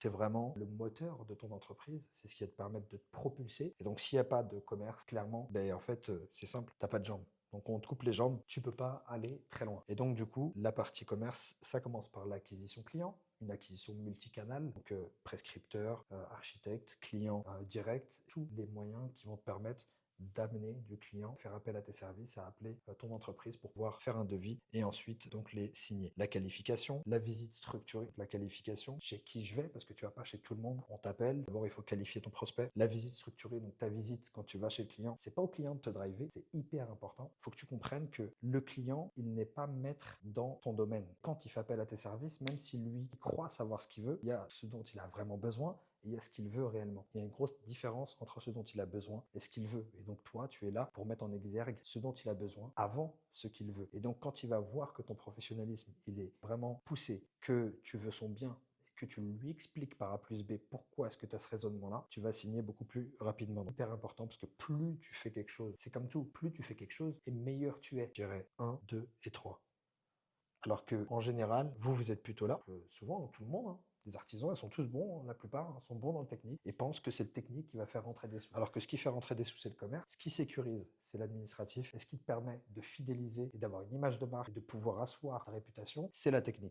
C'est vraiment le moteur de ton entreprise, c'est ce qui va te permettre de te propulser. Et donc, s'il n'y a pas de commerce, clairement, ben, en fait, c'est simple, t'as pas de jambes. Donc, on te coupe les jambes, tu peux pas aller très loin. Et donc, du coup, la partie commerce, ça commence par l'acquisition client, une acquisition multicanal, donc prescripteur, architecte, client direct, tous les moyens qui vont te permettre d'amener du client, faire appel à tes services, à appeler ton entreprise pour pouvoir faire un devis et ensuite donc les signer. La qualification, la visite structurée, la qualification, chez qui je vais, parce que tu vas pas chez tout le monde, on t'appelle, d'abord il faut qualifier ton prospect. La visite structurée, donc ta visite quand tu vas chez le client, c'est pas au client de te driver, c'est hyper important. Il faut que tu comprennes que le client, il n'est pas maître dans ton domaine. Quand il fait appel à tes services, même si lui il croit savoir ce qu'il veut, il y a ce dont il a vraiment besoin, et il y a ce qu'il veut réellement. Il y a une grosse différence entre ce dont il a besoin et ce qu'il veut. Et donc toi, tu es là pour mettre en exergue ce dont il a besoin avant ce qu'il veut. Et donc quand il va voir que ton professionnalisme, il est vraiment poussé, que tu veux son bien, et que tu lui expliques par A plus B pourquoi est-ce que tu as ce raisonnement-là, tu vas signer beaucoup plus rapidement. Donc, hyper important parce que plus tu fais quelque chose, c'est comme tout, plus tu fais quelque chose et meilleur tu es. Je dirais 1, 2 et 3. Alors que en général, vous êtes plutôt là, souvent tout le monde, hein. Les artisans, ils sont tous bons, la plupart sont bons dans le technique et pensent que c'est le technique qui va faire rentrer des sous. Alors que ce qui fait rentrer des sous, c'est le commerce. Ce qui sécurise, c'est l'administratif. Et ce qui te permet de fidéliser et d'avoir une image de marque et de pouvoir asseoir ta réputation, c'est la technique.